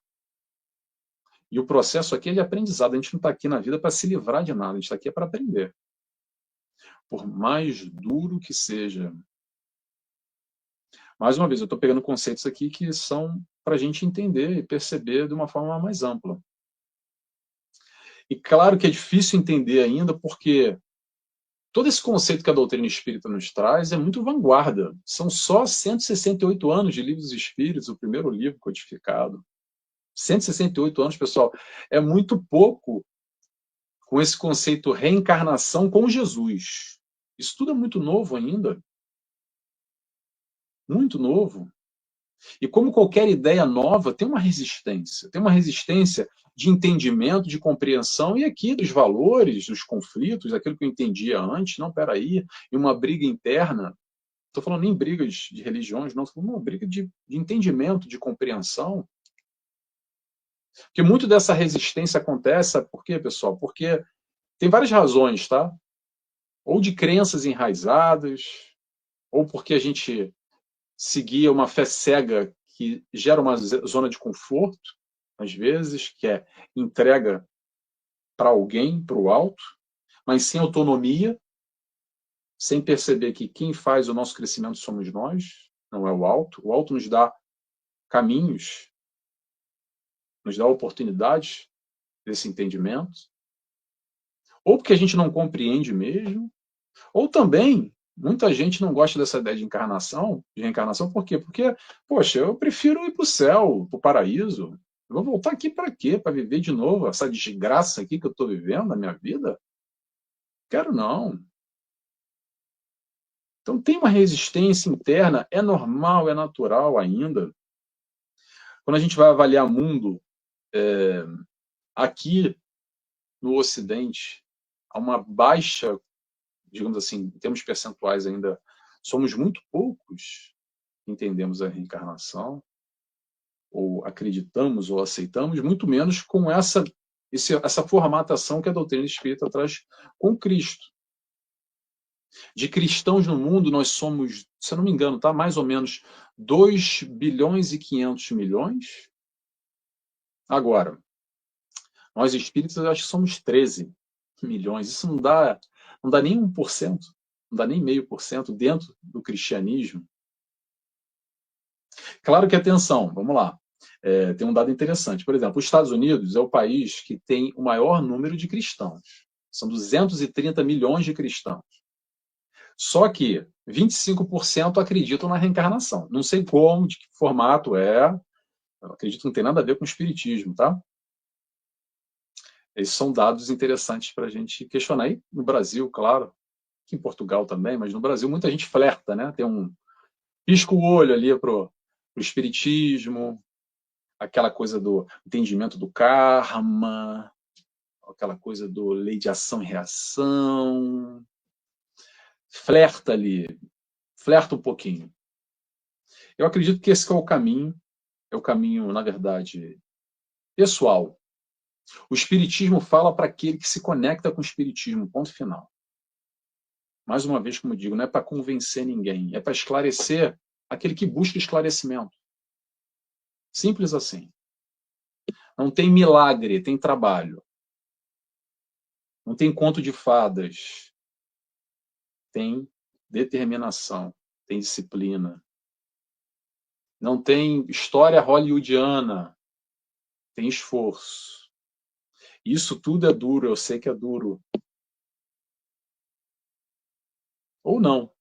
E o processo aqui é de aprendizado. A gente não está aqui na vida para se livrar de nada, a gente está aqui para aprender. Por mais duro que seja. Mais uma vez, eu estou pegando conceitos aqui que são para a gente entender e perceber de uma forma mais ampla. E claro que é difícil entender ainda, porque todo esse conceito que a doutrina espírita nos traz é muito vanguarda. São só 168 anos de Livros Espíritos, o primeiro livro codificado. 168 anos, pessoal, é muito pouco com esse conceito reencarnação com Jesus. Isso tudo é muito novo ainda. Muito novo. E como qualquer ideia nova, tem uma resistência. Tem uma resistência de entendimento, de compreensão, e aqui dos valores, dos conflitos, daquilo que eu entendia antes. Não, peraí, e uma briga interna. Estou falando nem brigas de religiões, não, estou falando uma briga de entendimento, de compreensão. Porque muito dessa resistência acontece, sabe por quê, pessoal? Porque tem várias razões, tá? Ou de crenças enraizadas, ou porque a gente seguia uma fé cega que gera uma zona de conforto, às vezes, que é entrega para alguém, para o alto, mas sem autonomia, sem perceber que quem faz o nosso crescimento somos nós, não é o alto. O alto nos dá caminhos, nos dá oportunidades desse entendimento, ou porque a gente não compreende mesmo, ou também muita gente não gosta dessa ideia de encarnação, de reencarnação, por quê? Porque, poxa, eu prefiro ir para o céu, para o paraíso. Eu vou voltar aqui para quê? Para viver de novo essa desgraça aqui que eu estou vivendo na minha vida? Quero não. Então tem uma resistência interna, é normal, é natural ainda. Quando a gente vai avaliar o mundo, aqui no Ocidente, há uma baixa, digamos assim, em termos percentuais ainda, somos muito poucos que entendemos a reencarnação, ou acreditamos ou aceitamos, muito menos com essa formatação que a doutrina espírita traz com Cristo. De cristãos no mundo, nós somos, se eu não me engano, tá? Mais ou menos 2 bilhões e 500 milhões. Agora, nós espíritas, eu acho que somos 13 milhões. Isso não dá nem 1%, não dá nem 0,5% dentro do cristianismo. Claro que, atenção, vamos lá. Tem um dado interessante. Por exemplo, os Estados Unidos é o país que tem o maior número de cristãos. São 230 milhões de cristãos. Só que 25% acreditam na reencarnação. Não sei como, de que formato é. Eu acredito que não tem nada a ver com o espiritismo, tá? Esses são dados interessantes para a gente questionar. E no Brasil, claro, aqui em Portugal também, mas no Brasil muita gente flerta, né? Tem pisca o olho ali pro espiritismo, aquela coisa do entendimento do karma, aquela coisa do lei de ação e reação. Flerta ali, flerta um pouquinho. Eu acredito que esse é o caminho, na verdade, pessoal. O Espiritismo fala para aquele que se conecta com o Espiritismo, ponto final. Mais uma vez, como eu digo, não é para convencer ninguém, é para esclarecer aquele que busca esclarecimento. Simples assim. Não tem milagre, tem trabalho. Não tem conto de fadas. Tem determinação, tem disciplina. Não tem história hollywoodiana, tem esforço. Isso tudo é duro, eu sei que é duro. Ou não.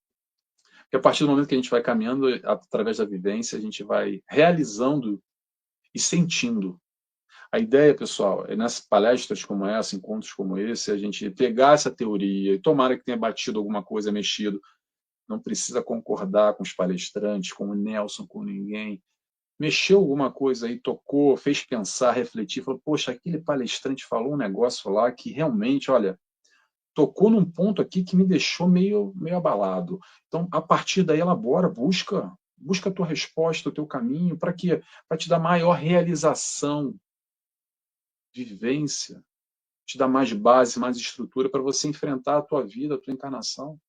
Porque a partir do momento que a gente vai caminhando através da vivência, a gente vai realizando e sentindo. A ideia, pessoal, é nessas palestras como essa, encontros como esse, a gente pegar essa teoria e tomara que tenha batido alguma coisa, mexido. Não precisa concordar com os palestrantes, com o Nelson, com ninguém. Mexeu alguma coisa aí, tocou, fez pensar, refletir, falou, poxa, aquele palestrante falou um negócio lá que realmente, olha, tocou num ponto aqui que me deixou meio abalado. Então, a partir daí, elabora, busca a tua resposta, o teu caminho, para quê? Para te dar maior realização, vivência, te dar mais base, mais estrutura para você enfrentar a tua vida, a tua encarnação.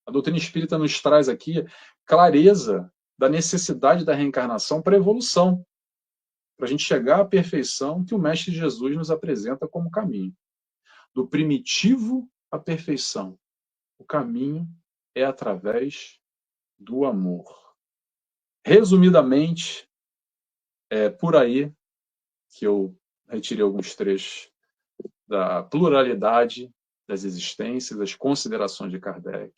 A doutrina espírita nos traz aqui clareza da necessidade da reencarnação para a evolução, para a gente chegar à perfeição que o Mestre Jesus nos apresenta como caminho. Do primitivo à perfeição. O caminho é através do amor. Resumidamente, é por aí que eu retirei alguns trechos da pluralidade das existências, das considerações de Kardec.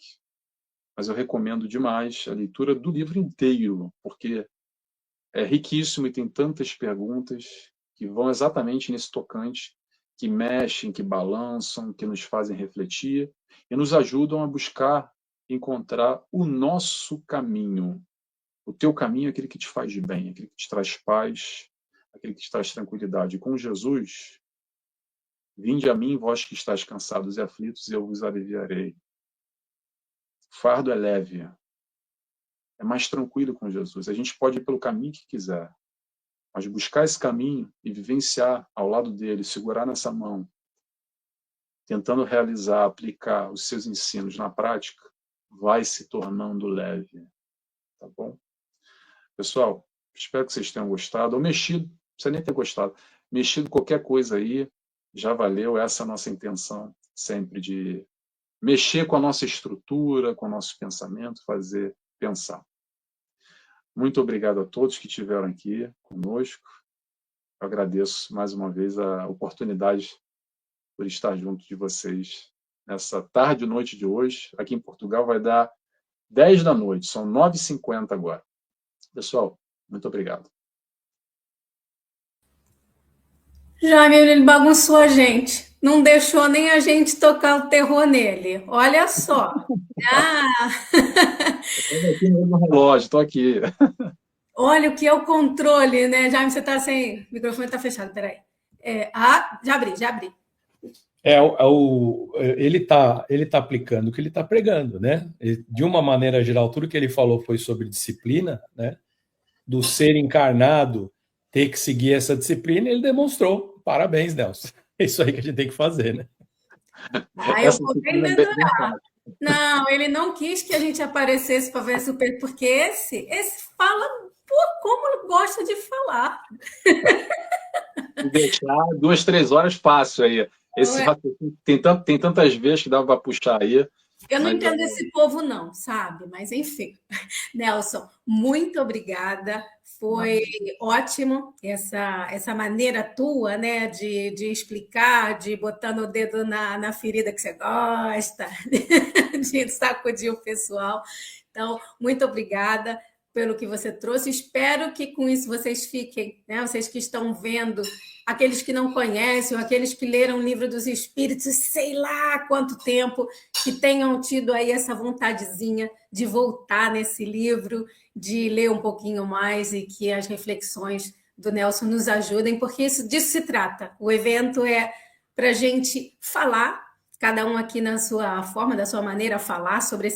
Mas eu recomendo demais a leitura do livro inteiro, porque é riquíssimo e tem tantas perguntas que vão exatamente nesse tocante, que mexem, que balançam, que nos fazem refletir e nos ajudam a buscar encontrar o nosso caminho. O teu caminho é aquele que te faz bem, aquele que te traz paz, aquele que te traz tranquilidade. Com Jesus, vinde a mim, vós que estáis cansados e aflitos, e eu vos aliviarei. O fardo é leve, é mais tranquilo com Jesus. A gente pode ir pelo caminho que quiser, mas buscar esse caminho e vivenciar ao lado dele, segurar nessa mão, tentando realizar, aplicar os seus ensinos na prática, vai se tornando leve. Tá bom? Pessoal, espero que vocês tenham gostado, ou mexido, não precisa nem ter gostado, mexido qualquer coisa aí, já valeu, essa é a nossa intenção sempre de mexer com a nossa estrutura, com o nosso pensamento, fazer pensar. Muito obrigado a todos que estiveram aqui conosco. Eu agradeço mais uma vez a oportunidade por estar junto de vocês nessa tarde e noite de hoje. Aqui em Portugal vai dar 10 da noite, são 9h50 agora. Pessoal, muito obrigado. Jaime, ele bagunçou a gente. Não deixou nem a gente tocar o terror nele. Olha só. Ah, Estou aqui no relógio, estou aqui. olha o que é o controle, né? Jaime, você está sem. O microfone está fechado, peraí. Já abri, já abri. Ele tá aplicando o que ele está pregando, né? De uma maneira geral, tudo que ele falou foi sobre disciplina, né? Do ser encarnado ter que seguir essa disciplina, ele demonstrou. Parabéns, Nelson. É isso aí que a gente tem que fazer, né? Eu vou bem dedurar. Não, ele não quis que a gente aparecesse para ver super, porque esse fala como ele gosta de falar. Deixar 2, 3 horas fácil aí. Esse tem tantas vezes que dá para puxar aí. Eu não entendo esse povo, não, sabe? Mas, enfim. Nelson, muito obrigada. Foi ótimo essa maneira tua, né, de explicar, de botar o dedo na ferida que você gosta, de sacudir o pessoal. Então, muito obrigada pelo que você trouxe. Espero que com isso vocês fiquem, né, vocês que estão vendo, aqueles que não conhecem, aqueles que leram o Livro dos Espíritos, sei lá há quanto tempo, que tenham tido aí essa vontadezinha de voltar nesse livro, de ler um pouquinho mais e que as reflexões do Nelson nos ajudem, porque disso se trata. O evento é para a gente falar cada um aqui na sua forma, da sua maneira, falar sobre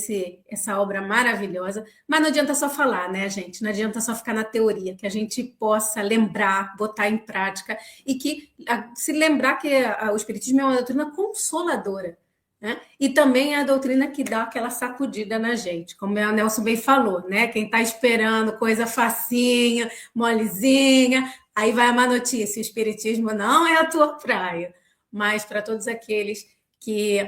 essa obra maravilhosa. Mas não adianta só falar, né, gente? Não adianta só ficar na teoria, que a gente possa lembrar, botar em prática, e que se lembrar que o Espiritismo é uma doutrina consoladora, né? E também é a doutrina que dá aquela sacudida na gente, como o Nelson bem falou, né? Quem está esperando coisa facinha, molezinha, aí vai a má notícia: o Espiritismo não é a tua praia. Mas para todos aqueles que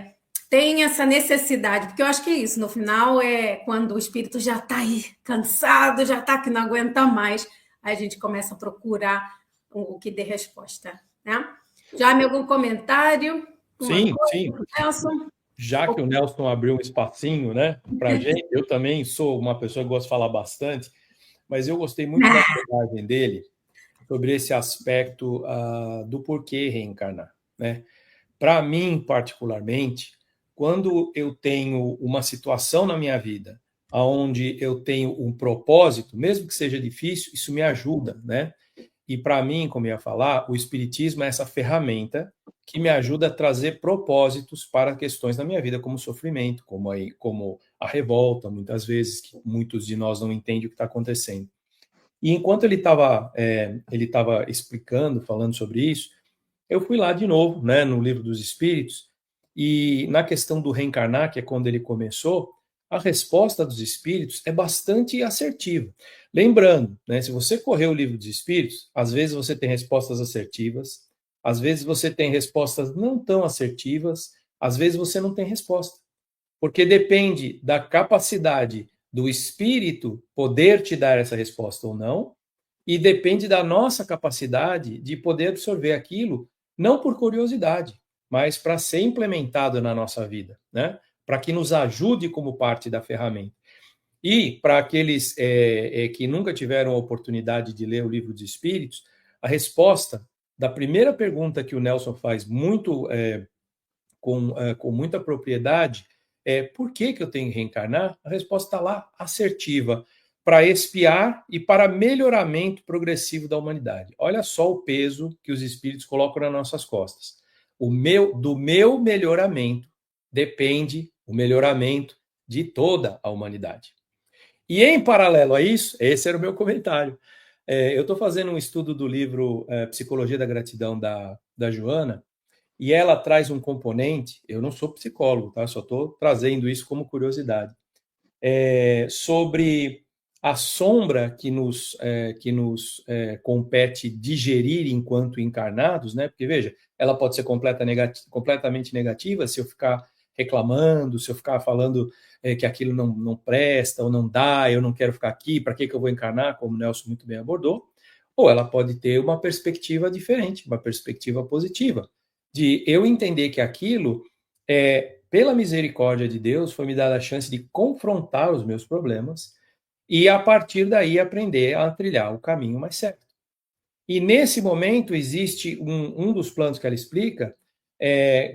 têm essa necessidade, porque eu acho que é isso, no final é quando o espírito já está aí cansado, já está que não aguenta mais, aí a gente começa a procurar o que dê resposta, né? Já há algum comentário? Sim, sim. Nelson? Já que o Nelson abriu um espacinho, né, para a gente, eu também sou uma pessoa que gosta de falar bastante, mas eu gostei muito da abordagem dele sobre esse aspecto do porquê reencarnar, né? Para mim, particularmente, quando eu tenho uma situação na minha vida onde eu tenho um propósito, mesmo que seja difícil, isso me ajuda, né? E para mim, como eu ia falar, o Espiritismo é essa ferramenta que me ajuda a trazer propósitos para questões na minha vida, como o sofrimento, como a revolta, muitas vezes, que muitos de nós não entendem o que está acontecendo. E enquanto ele estava explicando, falando sobre isso, eu fui lá de novo, né, no Livro dos Espíritos, e na questão do reencarnar, que é quando ele começou, a resposta dos Espíritos é bastante assertiva. Lembrando, né, se você correr o Livro dos Espíritos, às vezes você tem respostas assertivas, às vezes você tem respostas não tão assertivas, às vezes você não tem resposta. Porque depende da capacidade do Espírito poder te dar essa resposta ou não, e depende da nossa capacidade de poder absorver aquilo, não por curiosidade, mas para ser implementado na nossa vida, né? Para que nos ajude como parte da ferramenta. E para aqueles que nunca tiveram a oportunidade de ler o Livro dos Espíritos, a resposta da primeira pergunta que o Nelson faz com muita propriedade é: por que eu tenho que reencarnar? A resposta está lá, assertiva, para expiar e para melhoramento progressivo da humanidade. Olha só o peso que os espíritos colocam nas nossas costas. Do meu melhoramento depende o melhoramento de toda a humanidade. E em paralelo a isso, esse era o meu comentário. Eu estou fazendo um estudo do livro Psicologia da Gratidão da Joana, e ela traz um componente, eu não sou psicólogo, tá? Só estou trazendo isso como curiosidade, sobre a sombra que nos compete digerir enquanto encarnados, né? Porque, veja, ela pode ser completamente negativa se eu ficar reclamando, se eu ficar falando que aquilo não presta ou não dá, eu não quero ficar aqui, para que eu vou encarnar, como o Nelson muito bem abordou, ou ela pode ter uma perspectiva diferente, uma perspectiva positiva, de eu entender que aquilo pela misericórdia de Deus, foi me dada a chance de confrontar os meus problemas e, a partir daí, aprender a trilhar o caminho mais certo. E, nesse momento, existe um dos planos que ela explica,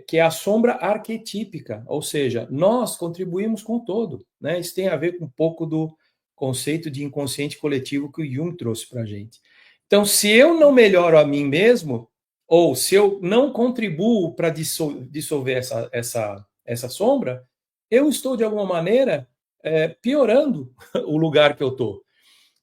que é a sombra arquetípica, ou seja, nós contribuímos com o todo, né? Isso tem a ver com um pouco do conceito de inconsciente coletivo que o Jung trouxe para a gente. Então, se eu não melhoro a mim mesmo, ou se eu não contribuo para dissolver essa sombra, eu estou, de alguma maneira, piorando o lugar que eu estou.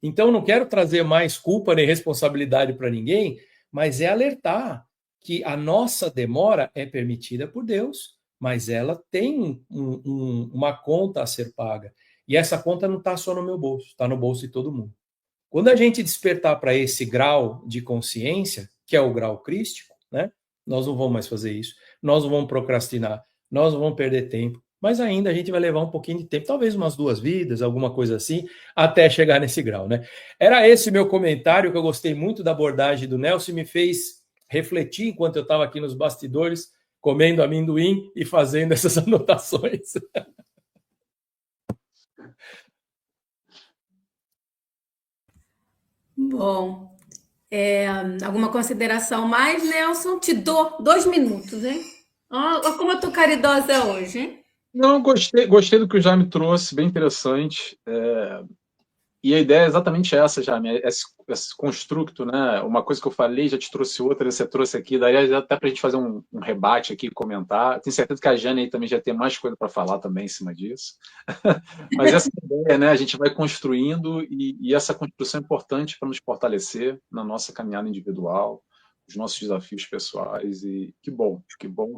Então, não quero trazer mais culpa nem responsabilidade para ninguém, mas é alertar que a nossa demora é permitida por Deus, mas ela tem uma conta a ser paga. E essa conta não está só no meu bolso, está no bolso de todo mundo. Quando a gente despertar para esse grau de consciência, que é o grau crístico, né? Nós não vamos mais fazer isso, nós não vamos procrastinar, nós não vamos perder tempo, mas ainda a gente vai levar um pouquinho de tempo, talvez umas 2 vidas, alguma coisa assim, até chegar nesse grau, né? Era esse meu comentário, que eu gostei muito da abordagem do Nelson, me fez refletir enquanto eu estava aqui nos bastidores, comendo amendoim e fazendo essas anotações. Bom, alguma consideração mais, Nelson? Te dou 2 minutos, hein? Olha como eu tô caridosa hoje, hein? Não, gostei do que o Jaime trouxe, bem interessante. E a ideia é exatamente essa, Jaime, esse construto, né? Uma coisa que eu falei, já te trouxe outra, você trouxe aqui, daria até para a gente fazer um rebate aqui, comentar. Tenho certeza que a Jane aí também já tem mais coisa para falar também em cima disso. Mas essa ideia, né? A gente vai construindo e essa construção é importante para nos fortalecer na nossa caminhada individual, os nossos desafios pessoais. E que bom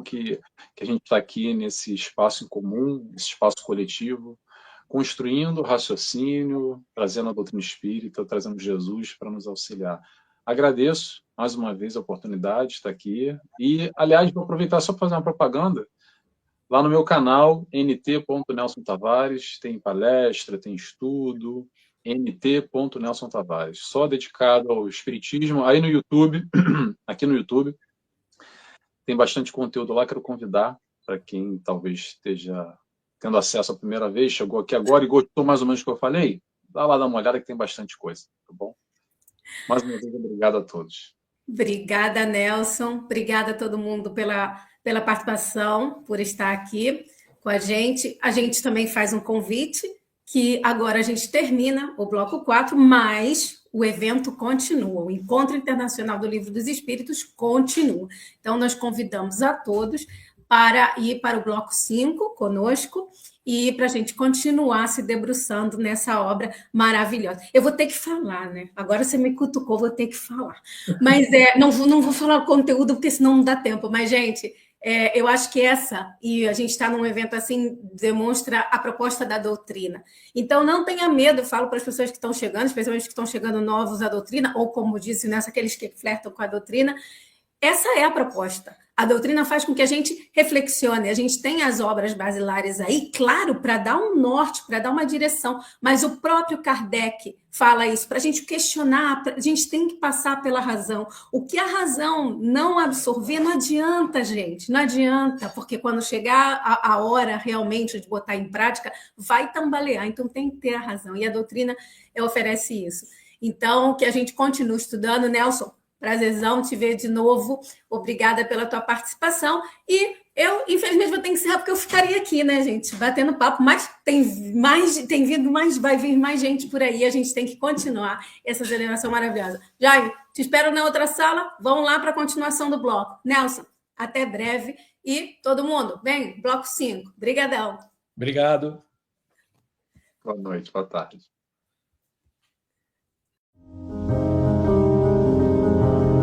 que a gente está aqui nesse espaço em comum, esse espaço coletivo, construindo raciocínio, trazendo a doutrina espírita, trazendo Jesus para nos auxiliar. Agradeço mais uma vez a oportunidade de estar aqui. E, aliás, vou aproveitar só para fazer uma propaganda. Lá no meu canal, nt.nelsonTavares, tem palestra, tem estudo, nt.nelsonTavares, só dedicado ao espiritismo. Aí no YouTube, aqui no YouTube, tem bastante conteúdo lá, quero convidar para quem talvez esteja tendo acesso a primeira vez, chegou aqui agora e gostou mais ou menos do que eu falei, dá lá, dá uma olhada que tem bastante coisa, tá bom? Mais uma vez, obrigado a todos. Obrigada, Nelson. Obrigada a todo mundo pela participação, por estar aqui com a gente. A gente também faz um convite, que agora a gente termina o bloco 4, mas o evento continua. O Encontro Internacional do Livro dos Espíritos continua. Então, nós convidamos a todos para ir para o bloco 5 conosco e para a gente continuar se debruçando nessa obra maravilhosa. Eu vou ter que falar, né? Agora você me cutucou, vou ter que falar. Mas não vou falar o conteúdo, porque senão não dá tempo. Mas, gente, eu acho que e a gente está num evento assim, demonstra a proposta da doutrina. Então, não tenha medo, eu falo para as pessoas que estão chegando, especialmente que estão chegando novos à doutrina, ou como disse, aqueles que flertam com a doutrina, essa é a proposta. A doutrina faz com que a gente reflexione, a gente tem as obras basilares aí, claro, para dar um norte, para dar uma direção, mas o próprio Kardec fala isso, para a gente questionar, a gente tem que passar pela razão. O que a razão não absorver, não adianta, gente, não adianta, porque quando chegar a hora realmente de botar em prática, vai tambalear, então tem que ter a razão, e a doutrina oferece isso. Então, que a gente continue estudando, Nelson. Prazerzão te ver de novo. Obrigada pela tua participação. E eu, infelizmente, vou ter que encerrar, porque eu ficaria aqui, né, gente, batendo papo, mas vai vir mais gente por aí. A gente tem que continuar essa celebração maravilhosa. Jaime, te espero na outra sala. Vamos lá para a continuação do bloco. Nelson, até breve. E todo mundo, bem, bloco 5. Obrigadão. Obrigado. Boa noite, boa tarde.